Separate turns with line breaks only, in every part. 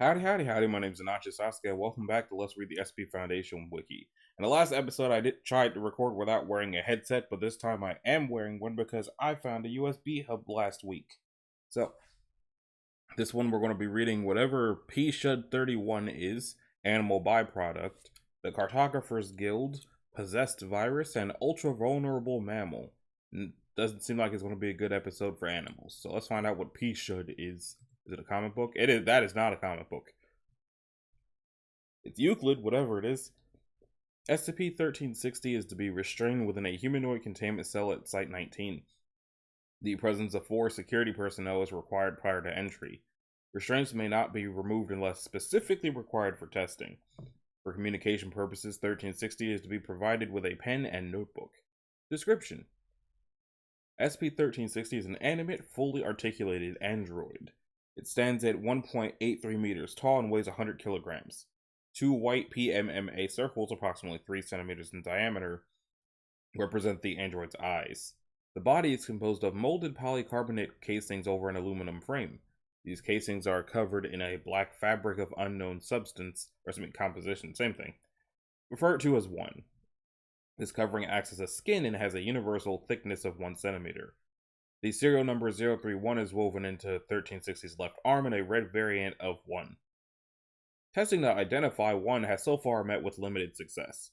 Howdy, howdy, howdy. My name is Anachi Sasuke. Welcome back to Let's Read the SCP Foundation Wiki. In the last episode, I did try to record without wearing a headset, but this time I am wearing one because I found a USB hub last week. So, this one we're going to be reading whatever P-Shud 31 is, Animal Byproduct, the Cartographer's Guild, Possessed Virus, and Ultra Vulnerable Mammal. Doesn't seem like it's going to be a good episode for animals. So let's find out what P-Shud is. Is it a comic book? It is. That is not a comic book. It's Euclid, whatever it is. SCP-1360 is to be restrained within a humanoid containment cell at Site-19. The presence of 4 security personnel is required prior to entry. Restraints may not be removed unless specifically required for testing. For communication purposes, 1360 is to be provided with a pen and notebook. Description: SCP-1360 is an animate, fully articulated android. It stands at 1.83 meters tall and weighs 100 kilograms. 2 white PMMA circles, approximately 3 centimeters in diameter, represent the android's eyes. The body is composed of molded polycarbonate casings over an aluminum frame. These casings are covered in a black fabric of unknown substance, or composition, same thing, referred to as 1. This covering acts as a skin and has a universal thickness of 1 centimeter. The serial number 031 is woven into 1360's left arm in a red variant of 1. Testing to identify 1 has so far met with limited success.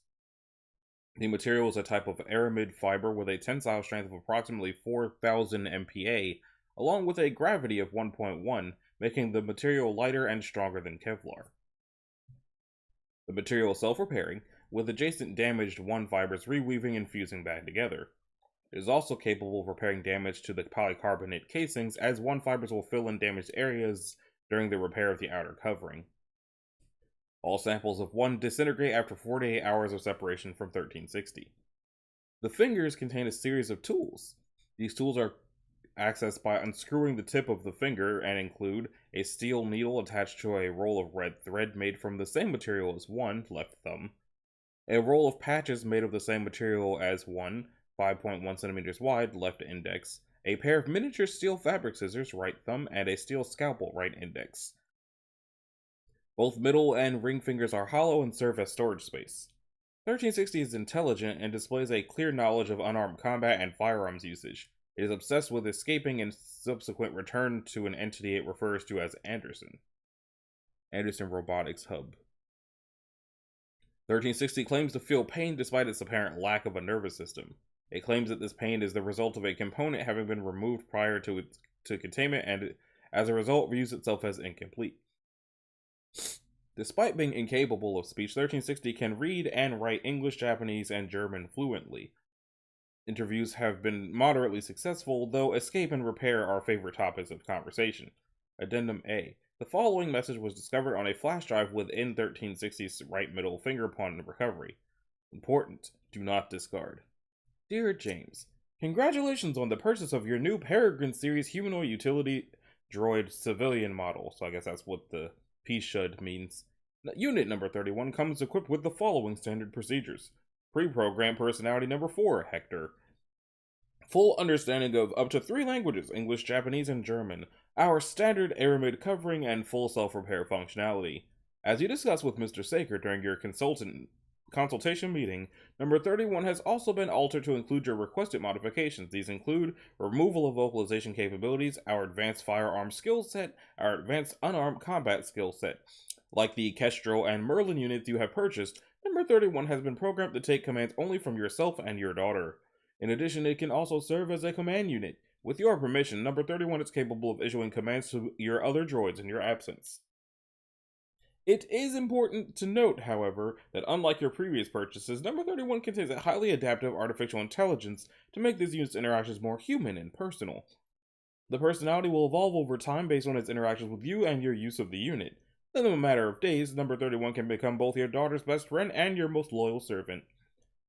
The material is a type of aramid fiber with a tensile strength of approximately 4,000 MPa, along with a gravity of 1.1, making the material lighter and stronger than Kevlar. The material is self-repairing, with adjacent damaged 1 fibers reweaving and fusing back together. It is also capable of repairing damage to the polycarbonate casings, as 1 fibers will fill in damaged areas during the repair of the outer covering. All samples of 1 disintegrate after 48 hours of separation from 1360. The fingers contain a series of tools. These tools are accessed by unscrewing the tip of the finger and include a steel needle attached to a roll of red thread made from the same material as 1, left thumb, a roll of patches made of the same material as 1, 5.1 centimeters wide, left index, a pair of miniature steel fabric scissors, right thumb, and a steel scalpel, right index. Both middle and ring fingers are hollow and serve as storage space. 1360 is intelligent and displays a clear knowledge of unarmed combat and firearms usage. It is obsessed with escaping and subsequent return to an entity it refers to as Anderson. Anderson Robotics Hub. 1360 claims to feel pain despite its apparent lack of a nervous system. It claims that this pain is the result of a component having been removed prior to containment and, as a result, views itself as incomplete. Despite being incapable of speech, 1360 can read and write English, Japanese, and German fluently. Interviews have been moderately successful, though escape and repair are favorite topics of conversation. Addendum A. The following message was discovered on a flash drive within 1360's right middle finger upon recovery. Important. Do not discard. Dear James, congratulations on the purchase of your new Peregrine Series humanoid utility droid civilian model. So I guess that's what the P-Shud means. Unit number 31 comes equipped with the following standard procedures. Pre-programmed personality number 4, Hector. Full understanding of up to 3 languages, English, Japanese, and German. Our standard aramid covering and full self-repair functionality. As you discussed with Mr. Saker during your consultation meeting, number 31 has also been altered to include your requested modifications. These include removal of vocalization capabilities, our advanced firearm skill set, our advanced unarmed combat skill set. Like the Kestrel and Merlin units you have purchased, number 31 has been programmed to take commands only from yourself and your daughter. In addition, it can also serve as a command unit. With your permission, number 31 is capable of issuing commands to your other droids in your absence. It is important to note, however, that unlike your previous purchases, number 31 contains a highly adaptive artificial intelligence to make this unit's interactions more human and personal. The personality will evolve over time based on its interactions with you and your use of the unit. In a matter of days, number 31 can become both your daughter's best friend and your most loyal servant.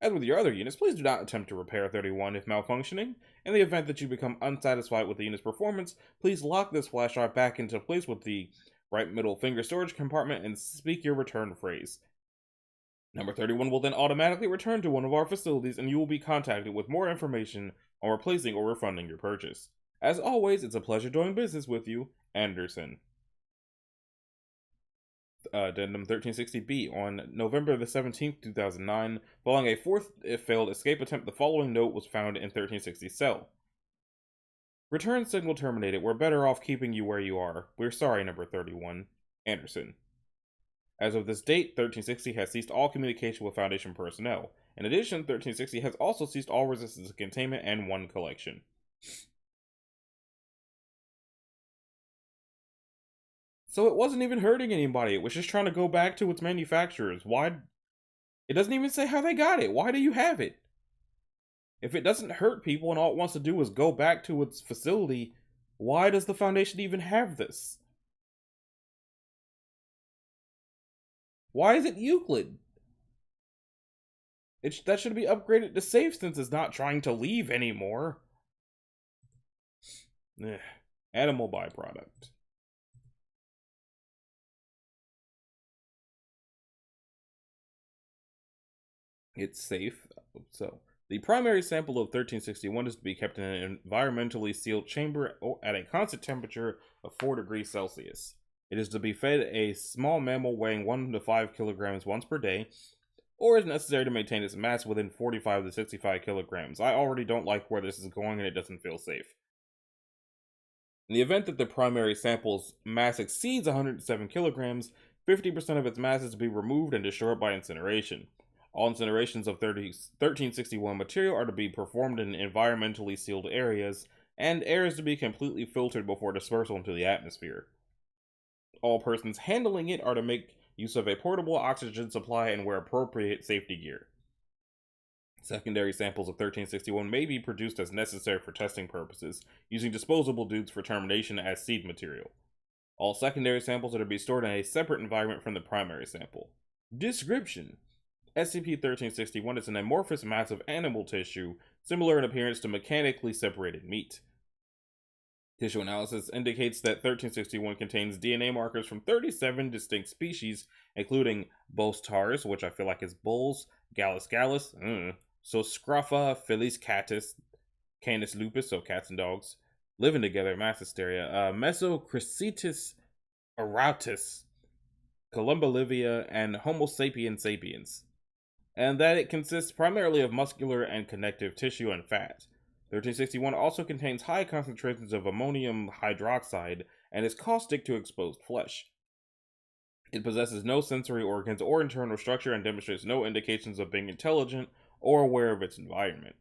As with your other units, please do not attempt to repair 31 if malfunctioning. In the event that you become unsatisfied with the unit's performance, please lock this flash drive back into place with the right middle finger storage compartment and speak your return phrase. Number 31 will then automatically return to one of our facilities and you will be contacted with more information on replacing or refunding your purchase. As always, it's a pleasure doing business with you, Anderson. Addendum 1360B. On November the 17th, 2009, following a fourth failed escape attempt, the following note was found in 1360's cell. Return signal terminated. We're better off keeping you where you are. We're sorry, number 31. Anderson. As of this date, 1360 has ceased all communication with Foundation personnel. In addition, 1360 has also ceased all resistance to containment and one collection. So it wasn't even hurting anybody. It was just trying to go back to its manufacturers. Why? It doesn't even say how they got it. Why do you have it? If it doesn't hurt people and all it wants to do is go back to its facility, why does the Foundation even have this? Why is it Euclid? That should be upgraded to safe since it's not trying to leave anymore. Animal byproduct. It's safe. So, the primary sample of 1361 is to be kept in an environmentally sealed chamber at a constant temperature of 4 degrees Celsius. It is to be fed a small mammal weighing 1 to 5 kilograms once per day, or is necessary to maintain its mass within 45 to 65 kilograms. I already don't like where this is going and it doesn't feel safe. In the event that the primary sample's mass exceeds 107 kilograms, 50% of its mass is to be removed and destroyed by incineration. All incinerations of 1361 material are to be performed in environmentally sealed areas, and air is to be completely filtered before dispersal into the atmosphere. All persons handling it are to make use of a portable oxygen supply and wear appropriate safety gear. Secondary samples of 1361 may be produced as necessary for testing purposes, using disposable dudes for termination as seed material. All secondary samples are to be stored in a separate environment from the primary sample. Description: SCP-1361 is an amorphous mass of animal tissue, similar in appearance to mechanically separated meat. Tissue analysis indicates that 1361 contains DNA markers from 37 distinct species, including Bostars, which I feel like is bulls, Gallus gallus, Soscrapha, Felis catus, Canis lupus, so cats and dogs, living together, mass hysteria, Mesochrysetus auratus, Columba livia, and Homo sapiens sapiens, and that it consists primarily of muscular and connective tissue and fat. 1361 also contains high concentrations of ammonium hydroxide and is caustic to exposed flesh. It possesses no sensory organs or internal structure and demonstrates no indications of being intelligent or aware of its environment.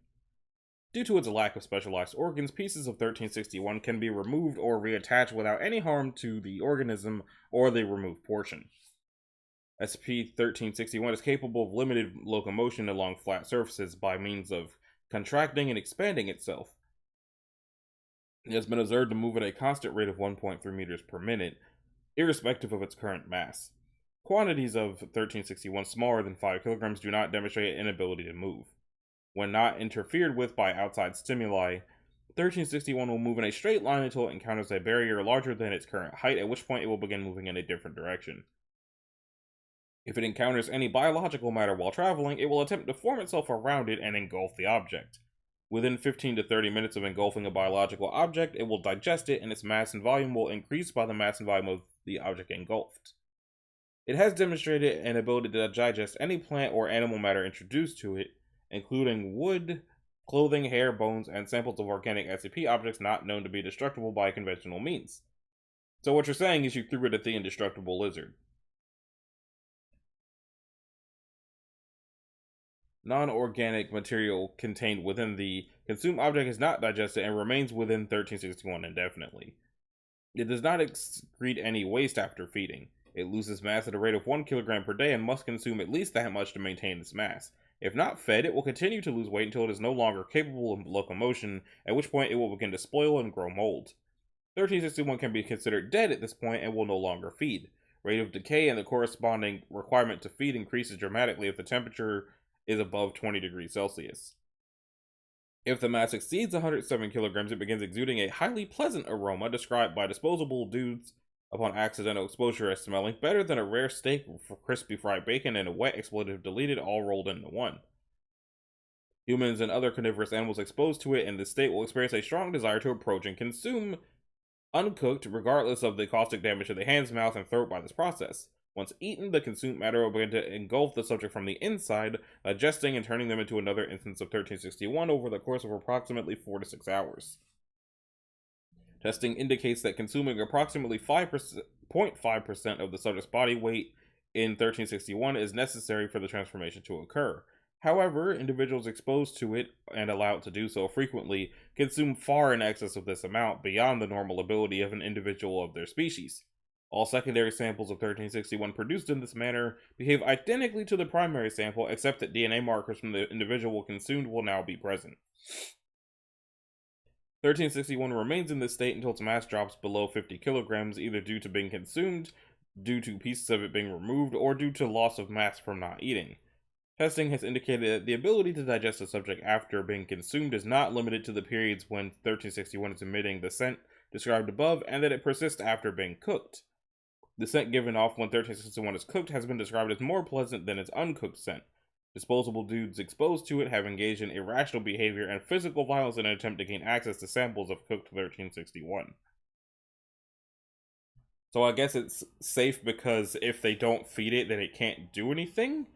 Due to its lack of specialized organs, pieces of 1361 can be removed or reattached without any harm to the organism or the removed portion. SCP-1361 is capable of limited locomotion along flat surfaces by means of contracting and expanding itself. It has been observed to move at a constant rate of 1.3 meters per minute, irrespective of its current mass. Quantities of 1361 smaller than 5 kilograms do not demonstrate an inability to move. When not interfered with by outside stimuli, 1361 will move in a straight line until it encounters a barrier larger than its current height, at which point it will begin moving in a different direction. If it encounters any biological matter while traveling, it will attempt to form itself around it and engulf the object. Within 15 to 30 minutes of engulfing a biological object, it will digest it, and its mass and volume will increase by the mass and volume of the object engulfed. It has demonstrated an ability to digest any plant or animal matter introduced to it, including wood, clothing, hair, bones, and samples of organic SCP objects not known to be destructible by conventional means. So what you're saying is you threw it at the indestructible lizard. Non-organic material contained within the consumed object is not digested and remains within 1361 indefinitely. It does not excrete any waste after feeding. It loses mass at a rate of 1 kilogram per day and must consume at least that much to maintain its mass. If not fed, it will continue to lose weight until it is no longer capable of locomotion, at which point it will begin to spoil and grow mold. 1361 can be considered dead at this point and will no longer feed. Rate of decay and the corresponding requirement to feed increases dramatically if the temperature is above 20 degrees Celsius. If the mass exceeds 107 kilograms, it begins exuding a highly pleasant aroma described by disposable dudes upon accidental exposure as smelling better than a rare steak for crispy fried bacon and a wet expletive deleted all rolled into one. Humans and other carnivorous animals exposed to it in this state will experience a strong desire to approach and consume uncooked, regardless of the caustic damage to the hands, mouth, and throat by this process. Once eaten, the consumed matter will begin to engulf the subject from the inside, digesting and turning them into another instance of 1361 over the course of approximately 4 to 6 hours. Testing indicates that consuming approximately 0.5% of the subject's body weight in 1361 is necessary for the transformation to occur. However, individuals exposed to it and allowed to do so frequently consume far in excess of this amount, beyond the normal ability of an individual of their species. All secondary samples of 1361 produced in this manner behave identically to the primary sample, except that DNA markers from the individual consumed will now be present. 1361 remains in this state until its mass drops below 50 kilograms, either due to being consumed, due to pieces of it being removed, or due to loss of mass from not eating. Testing has indicated that the ability to digest a subject after being consumed is not limited to the periods when 1361 is emitting the scent described above, and that it persists after being cooked. The scent given off when 1361 is cooked has been described as more pleasant than its uncooked scent. Disposable dudes exposed to it have engaged in irrational behavior and physical violence in an attempt to gain access to samples of cooked 1361. So I guess it's safe because if they don't feed it, then it can't do anything?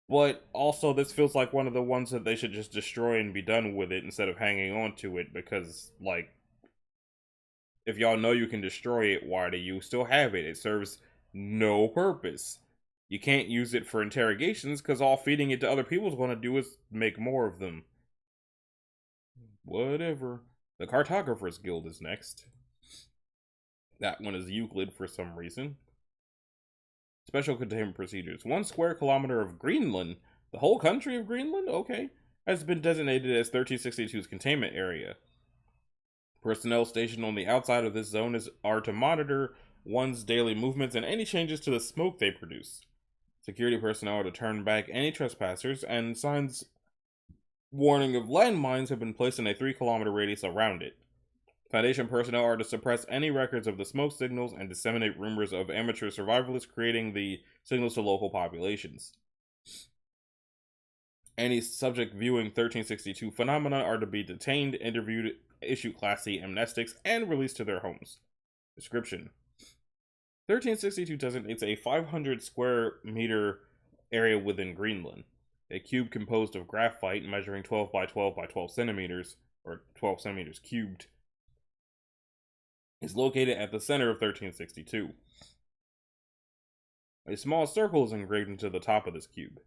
But also, this feels like one of the ones that they should just destroy and be done with it instead of hanging on to it, because, like, if y'all know you can destroy it, why do you still have it? It serves no purpose. You can't use it for interrogations, because all feeding it to other people is going to do is make more of them. Whatever. The Cartographers Guild is next. That one is Euclid for some reason. Special containment procedures. 1 square kilometer of Greenland, the whole country of Greenland, okay, has been designated as 1362's containment area. Personnel stationed on the outside of this zone are to monitor one's daily movements and any changes to the smoke they produce. Security personnel are to turn back any trespassers, and signs warning of landmines have been placed in a 3-kilometer radius around it. Foundation personnel are to suppress any records of the smoke signals and disseminate rumors of amateur survivalists creating the signals to local populations. Any subject viewing 1362 phenomena are to be detained, interviewed, issued Class C amnestics, and released to their homes. Description: 1362 designates a 500 square meter area within Greenland. A cube composed of graphite measuring 12 by 12 by 12 centimeters, or 12 centimeters cubed, is located at the center of 1362. A small circle is engraved into the top of this cube.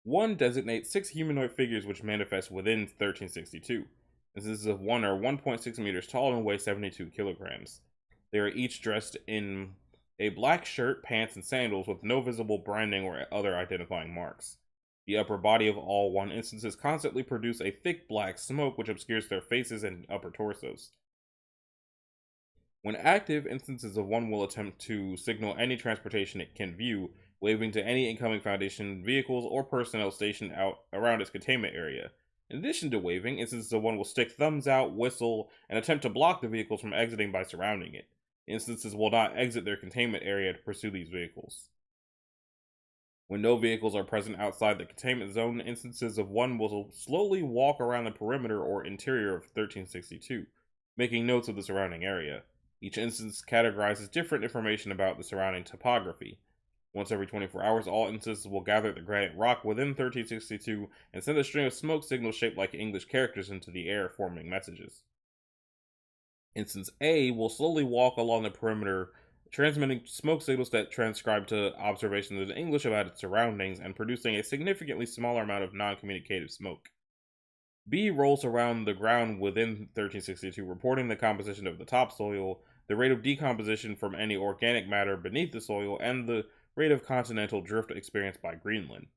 1 designates 6 humanoid figures which manifest within 1362. Instances of 1 are 1.6 meters tall and weigh 72 kilograms. They are each dressed in a black shirt, pants, and sandals with no visible branding or other identifying marks. The upper body of all 1 instances constantly produce a thick black smoke which obscures their faces and upper torsos. When active, instances of 1 will attempt to signal any transportation it can view, waving to any incoming Foundation vehicles or personnel stationed out around its containment area. In addition to waving, instances of 1 will stick thumbs out, whistle, and attempt to block the vehicles from exiting by surrounding it. Instances will not exit their containment area to pursue these vehicles. When no vehicles are present outside the containment zone, instances of 1 will slowly walk around the perimeter or interior of 1362, making notes of the surrounding area. Each instance categorizes different information about the surrounding topography. Once every 24 hours, all instances will gather at the granite rock within 1362 and send a string of smoke signals shaped like English characters into the air, forming messages. Instance A will slowly walk along the perimeter, transmitting smoke signals that transcribe to observations in English about its surroundings and producing a significantly smaller amount of non-communicative smoke. B rolls around the ground within 1362, reporting the composition of the topsoil, the rate of decomposition from any organic matter beneath the soil, and the rate of continental drift experienced by Greenland.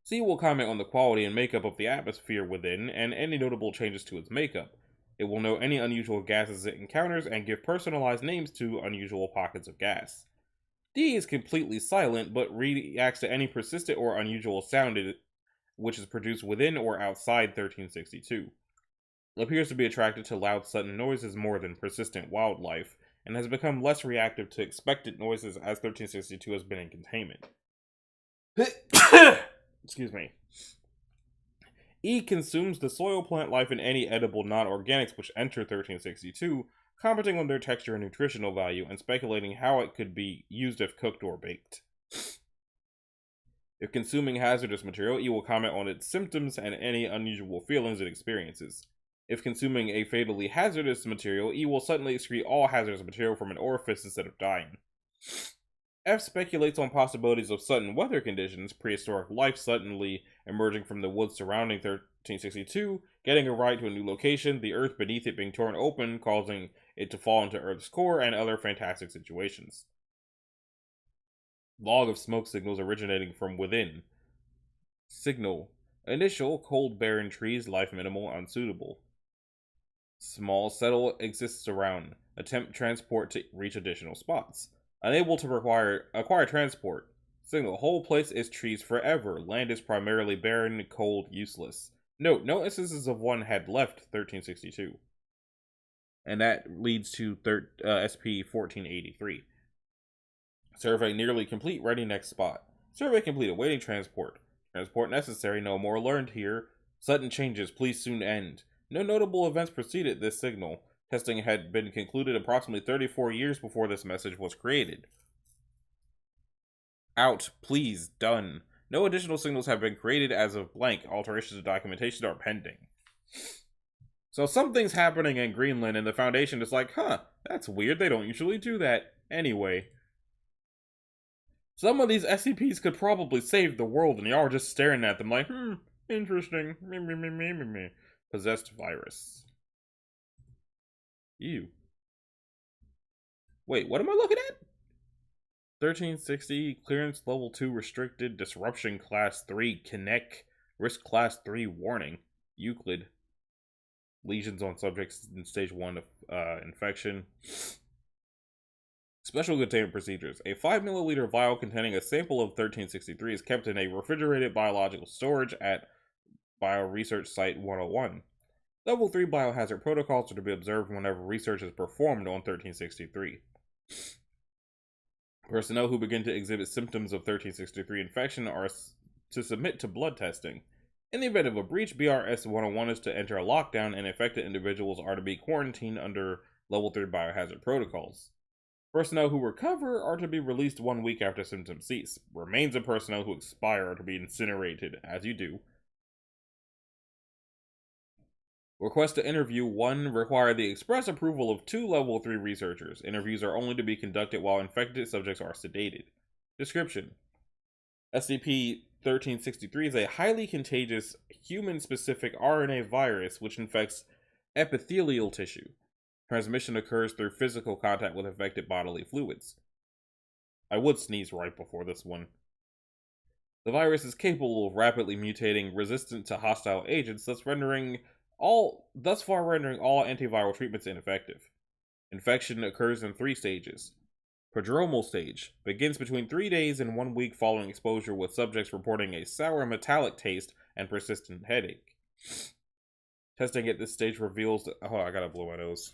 C will comment on the quality and makeup of the atmosphere within, and any notable changes to its makeup. It will know any unusual gases it encounters and give personalized names to unusual pockets of gas. D is completely silent, but reacts to any persistent or unusual sound which is produced within or outside 1362. It appears to be attracted to loud sudden noises more than persistent wildlife, and has become less reactive to expectant noises as 1362 has been in containment. Excuse me. E consumes the soil plant life and any edible non-organics which enter 1362, commenting on their texture and nutritional value, and speculating how it could be used if cooked or baked. If consuming hazardous material, E will comment on its symptoms and any unusual feelings it experiences. If consuming a fatally hazardous material, E will suddenly excrete all hazardous material from an orifice instead of dying. F speculates on possibilities of sudden weather conditions, prehistoric life suddenly emerging from the woods surrounding 1362, getting a ride to a new location, the earth beneath it being torn open, causing it to fall into Earth's core, and other fantastic situations. Log of smoke signals originating from within. Signal. Initial, cold barren trees, life minimal, unsuitable. Small settle exists around. Attempt transport to reach additional spots. Unable to acquire transport. Signal. Whole place is trees forever. Land is primarily barren, cold, useless. Note, no instances of one had left 1362. And that leads to SP-1483. Survey nearly complete, ready next spot. Survey complete, awaiting transport. Transport necessary, no more learned here. Sudden changes, please soon end. No notable events preceded this signal. Testing had been concluded approximately 34 years before this message was created. Out, please, done. No additional signals have been created as of blank. Alterations to documentation are pending. So something's happening in Greenland and the Foundation is like, huh, that's weird, they don't usually do that. Anyway. Some of these SCPs could probably save the world, and y'all are just staring at them like, interesting. Possessed virus. Ew. Wait, what am I looking at? 1360, clearance level 2 restricted, disruption class 3, Connect, risk class 3, warning. Euclid. Lesions on subjects in stage 1 of infection. Special containment procedures. A 5 milliliter vial containing a sample of 1363 is kept in a refrigerated biological storage at Bioresearch Site 101. Level 3 biohazard protocols are to be observed whenever research is performed on 1363. Personnel who begin to exhibit symptoms of 1363 infection are to submit to blood testing. In the event of a breach, BRS 101 is to enter a lockdown, and infected individuals are to be quarantined under Level 3 biohazard protocols. Personnel who recover are to be released 1 week after symptoms cease. Remains of personnel who expire are to be incinerated, as you do. Request to interview 1 require the express approval of 2 level 3 researchers. Interviews are only to be conducted while infected subjects are sedated. Description: SCP-1363 is a highly contagious, human-specific RNA virus which infects epithelial tissue. Transmission occurs through physical contact with affected bodily fluids. I would sneeze right before this one. The virus is capable of rapidly mutating, resistant to hostile agents, thus rendering all antiviral treatments ineffective. Infection occurs in 3 stages. Prodromal stage begins between 3 days and 1 week following exposure, with subjects reporting a sour metallic taste and persistent headache. Testing at this stage reveals that... Oh, I gotta blow my nose.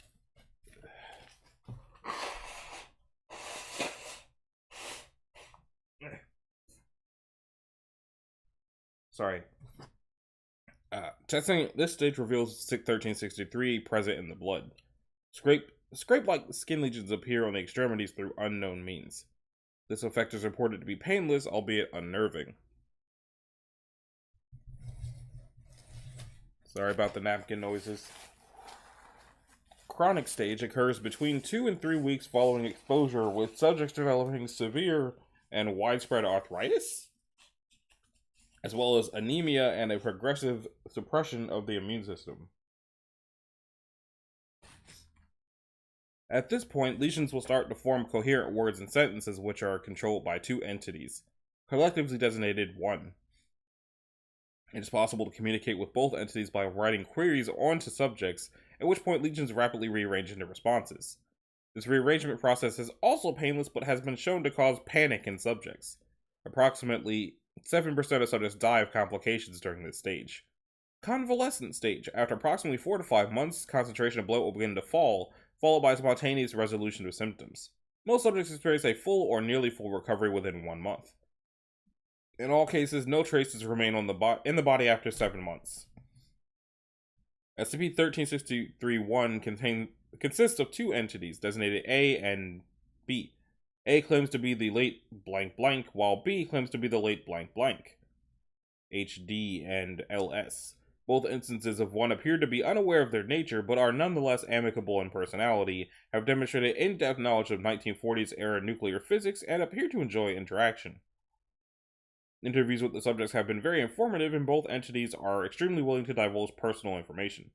Sorry. Testing at this stage reveals 1363 present in the blood. Scrape-like skin lesions appear on the extremities through unknown means. This effect is reported to be painless, albeit unnerving. Sorry about the napkin noises. Chronic stage occurs between 2 and 3 weeks following exposure, with subjects developing severe and widespread arthritis, as well as anemia and a progressive suppression of the immune system. At this point, lesions will start to form coherent words and sentences which are controlled by 2 entities, collectively designated 1. It is possible to communicate with both entities by writing queries onto subjects, at which point lesions rapidly rearrange into responses. This rearrangement process is also painless, but has been shown to cause panic in subjects. Approximately 7% of subjects die of complications during this stage. Convalescent stage. After approximately 4 to 5 months, concentration of blood will begin to fall, followed by spontaneous resolution of symptoms. Most subjects experience a full or nearly full recovery within 1 month. In all cases, no traces remain in the body after 7 months. SCP-1363-1 consists of two entities designated A and B. A claims to be the late blank blank, while B claims to be the late blank blank. HD and LS. Both instances of one appear to be unaware of their nature, but are nonetheless amicable in personality, have demonstrated in-depth knowledge of 1940s era nuclear physics, and appear to enjoy interaction. Interviews with the subjects have been very informative, and both entities are extremely willing to divulge personal information.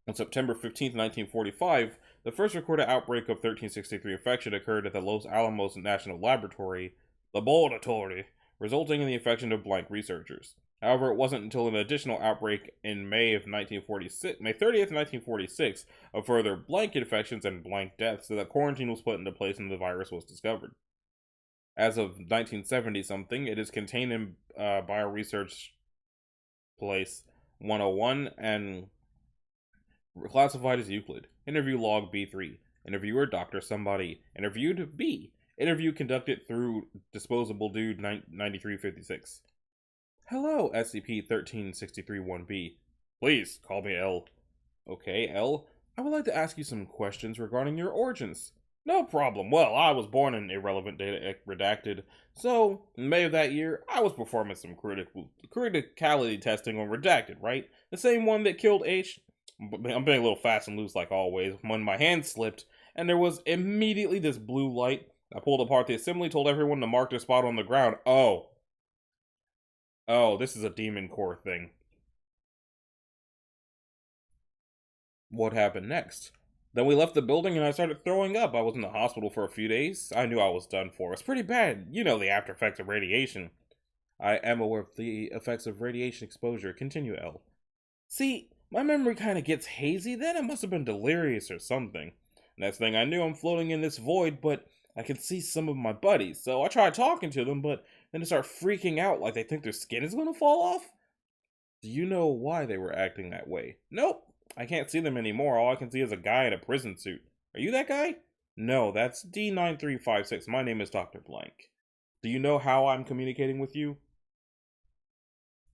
On September 15, 1945, the first recorded outbreak of 1363 infection occurred at the Los Alamos National Laboratory, resulting in the infection of blank researchers. However, it wasn't until an additional outbreak in May 30th, 1946, of further blank infections and blank deaths that quarantine was put into place and the virus was discovered. As of 1970-something, it is contained in Bioresearch Place 101 and classified as Euclid. Interview log B3. Interviewer Dr. Somebody. Interviewed B. Interview conducted through Disposable Dude 9356. Hello, SCP-1363-1B. Please, call me L. Okay, L. I would like to ask you some questions regarding your origins. No problem. Well, I was born in irrelevant data redacted, so in May of that year, I was performing some criticality testing on redacted, right? The same one that killed H. I'm being a little fast and loose like always, when my hand slipped, and there was immediately this blue light. I pulled apart the assembly, told everyone to mark their spot on the ground. Oh, this is a demon core thing. What happened next? Then we left the building and I started throwing up. I was in the hospital for a few days. I knew I was done for. It's pretty bad. You know the after effects of radiation. I am aware of the effects of radiation exposure. Continue, L. See, my memory kind of gets hazy then. It must have been delirious or something. Next thing I knew, I'm floating in this void, but I could see some of my buddies. So I tried talking to them, but then they start freaking out like they think their skin is going to fall off. Do you know why they were acting that way? Nope. I can't see them anymore. All I can see is a guy in a prison suit. Are you that guy? No, that's D9356. My name is Dr. Blank. Do you know how I'm communicating with you?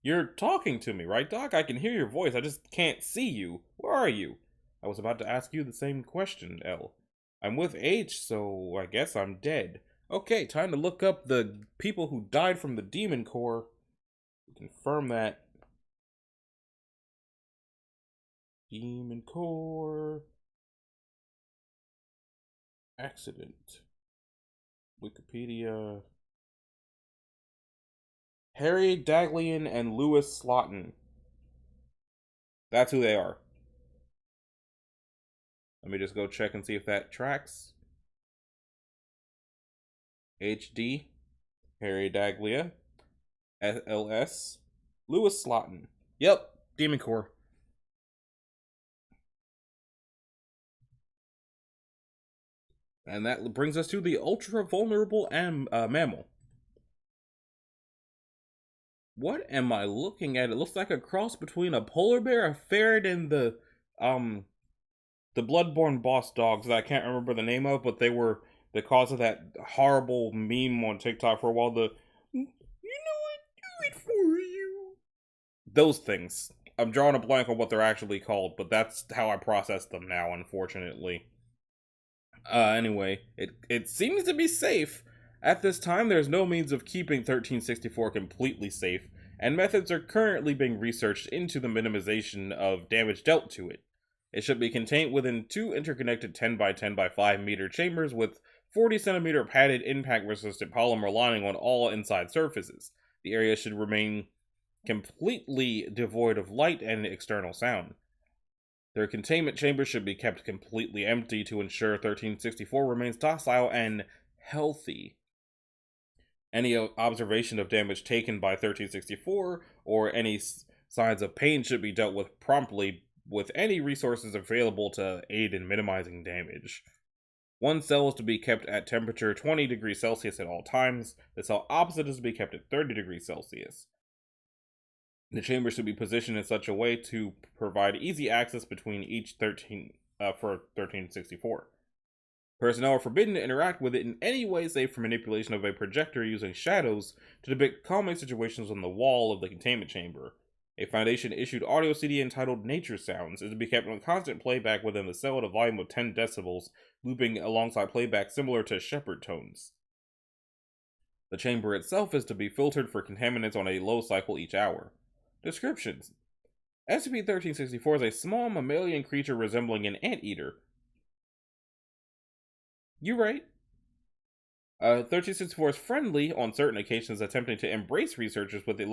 You're talking to me, right, Doc? I can hear your voice. I just can't see you. Where are you? I was about to ask you the same question, L. I'm with H, so I guess I'm dead. Okay, time to look up the people who died from the Demon Core. Confirm that. Demon Core accident. Wikipedia. Harry Daglian and Lewis Slotin. That's who they are. Let me just go check and see if that tracks. HD, Harry Daglia, LS, Lewis Slotin. Yep, Demon Core. And that brings us to the ultra vulnerable mammal. What am I looking at? It looks like a cross between a polar bear, a ferret, and the bloodborne boss dogs that I can't remember the name of, but they were the cause of that horrible meme on TikTok for a while. You know what? Do it for you. Those things. I'm drawing a blank on what they're actually called, but that's how I process them now, unfortunately. Anyway, it seems to be safe. At this time, there's no means of keeping 1364 completely safe, and methods are currently being researched into the minimization of damage dealt to it. It should be contained within two interconnected 10 by 10 by 5 meter chambers with 40 centimeter padded impact-resistant polymer lining on all inside surfaces. The area should remain completely devoid of light and external sound. Their containment chambers should be kept completely empty to ensure 1364 remains docile and healthy. Any observation of damage taken by 1364 or any signs of pain should be dealt with promptly with any resources available to aid in minimizing damage. One cell is to be kept at temperature 20 degrees Celsius at all times. The cell opposite is to be kept at 30 degrees Celsius. The chamber should be positioned in such a way to provide easy access between each for 1364. Personnel are forbidden to interact with it in any way save for manipulation of a projector using shadows to depict calming situations on the wall of the containment chamber. A Foundation-issued audio CD entitled Nature Sounds is to be kept on constant playback within the cell at a volume of 10 decibels, looping alongside playback similar to Shepard tones. The chamber itself is to be filtered for contaminants on a low cycle each hour. Descriptions: SCP-1364 is a small mammalian creature resembling an anteater. You right. 1364 is friendly on certain occasions, attempting to embrace researchers with an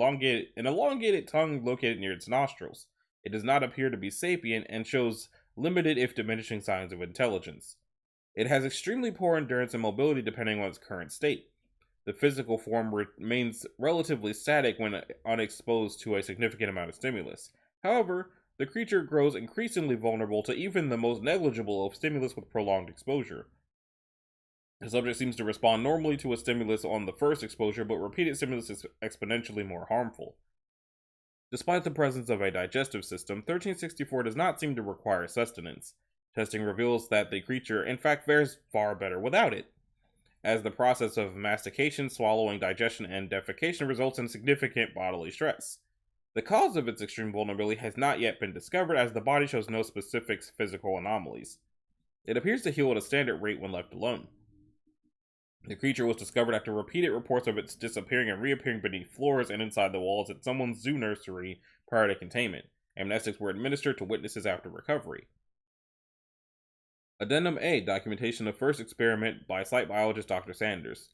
elongated tongue located near its nostrils. It does not appear to be sapient and shows limited if diminishing signs of intelligence. It has extremely poor endurance and mobility depending on its current state. The physical form remains relatively static when unexposed to a significant amount of stimulus. However, the creature grows increasingly vulnerable to even the most negligible of stimulus with prolonged exposure. The subject seems to respond normally to a stimulus on the first exposure, but repeated stimulus is exponentially more harmful. Despite the presence of a digestive system, 1364 does not seem to require sustenance. Testing reveals that the creature, in fact, fares far better without it, as the process of mastication, swallowing, digestion, and defecation results in significant bodily stress. The cause of its extreme vulnerability has not yet been discovered, as the body shows no specific physical anomalies. It appears to heal at a standard rate when left alone. The creature was discovered after repeated reports of its disappearing and reappearing beneath floors and inside the walls at someone's zoo nursery prior to containment. Amnestics were administered to witnesses after recovery. Addendum A, documentation of first experiment by site biologist Dr. Sanders.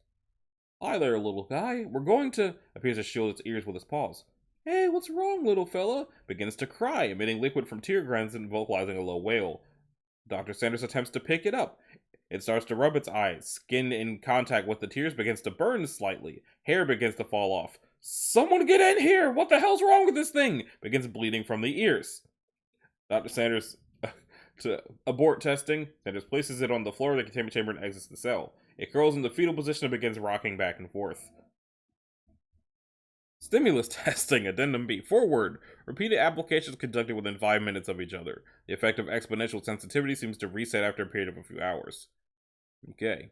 Hi there, little guy. We're going to... appears to shield its ears with his paws. Hey, what's wrong, little fella? Begins to cry, emitting liquid from tear glands and vocalizing a low wail. Dr. Sanders attempts to pick it up. It starts to rub its eyes. Skin in contact with the tears begins to burn slightly. Hair begins to fall off. Someone get in here! What the hell's wrong with this thing? Begins bleeding from the ears. Dr. Sanders to abort testing, Sanders places it on the floor of the containment chamber and exits the cell. It curls in the fetal position and begins rocking back and forth. Stimulus testing, Addendum B. Forward. Repeated applications conducted within 5 minutes of each other. The effect of exponential sensitivity seems to reset after a period of a few hours. Okay.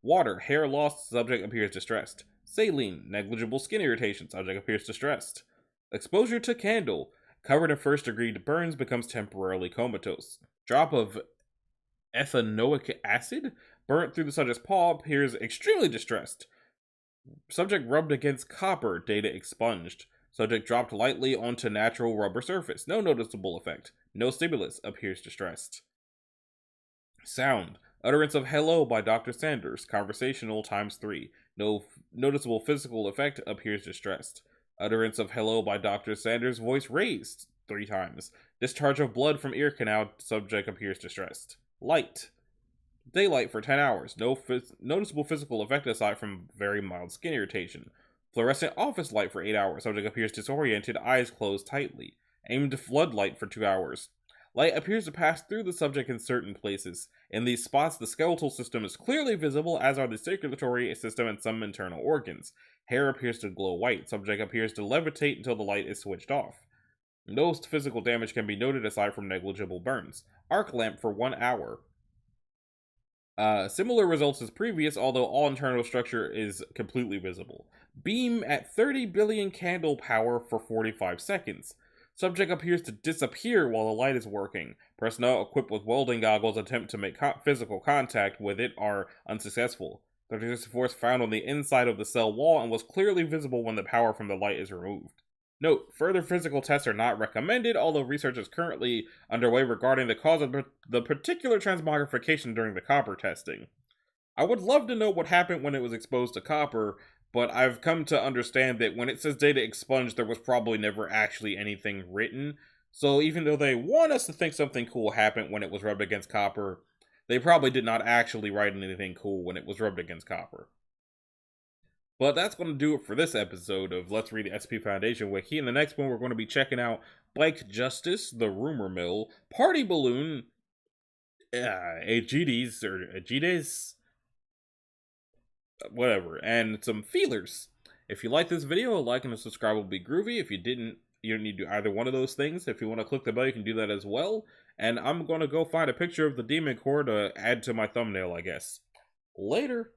Water. Hair lost. Subject appears distressed. Saline. Negligible skin irritation. Subject appears distressed. Exposure to candle. Covered in first-degree burns, becomes temporarily comatose. Drop of ethanoic acid burnt through the subject's paw, appears extremely distressed. Subject rubbed against copper. Data expunged. Subject dropped lightly onto natural rubber surface. No noticeable effect. No stimulus. Appears distressed. Sound. Utterance of hello by Dr. Sanders. Conversational ×3. No noticeable physical effect. Appears distressed. Utterance of hello by Dr. Sanders. Voice raised 3 times. Discharge of blood from ear canal. Subject appears distressed. Light. Daylight for 10 hours. No noticeable physical effect aside from very mild skin irritation. Fluorescent office light for 8 hours. Subject appears disoriented. Eyes closed tightly. Aimed floodlight for 2 hours. Light appears to pass through the subject in certain places. In these spots, the skeletal system is clearly visible, as are the circulatory system and some internal organs. Hair appears to glow white. Subject appears to levitate until the light is switched off. No physical damage can be noted aside from negligible burns. Arc lamp for 1 hour. Similar results as previous, although all internal structure is completely visible. Beam at 30 billion candle power for 45 seconds. Subject appears to disappear while the light is working. Personnel equipped with welding goggles attempt to make physical contact with it are unsuccessful. 1364 is found on the inside of the cell wall and was clearly visible when the power from the light is removed. Note, further physical tests are not recommended, although research is currently underway regarding the cause of the particular transmogrification during the copper testing. I would love to know what happened when it was exposed to copper, but I've come to understand that when it says data expunged, there was probably never actually anything written. So even though they want us to think something cool happened when it was rubbed against copper, they probably did not actually write anything cool when it was rubbed against copper. But that's going to do it for this episode of Let's Read the SCP Foundation Wiki. In the next one, we're going to be checking out Bike Justice, the Rumor Mill, Party Balloon, Aegides, whatever, and some feelers. If you like this video, a like and a subscribe will be groovy. If you didn't, you don't need to do either one of those things. If you want to click the bell, you can do that as well. And I'm going to go find a picture of the demon core to add to my thumbnail, I guess. Later.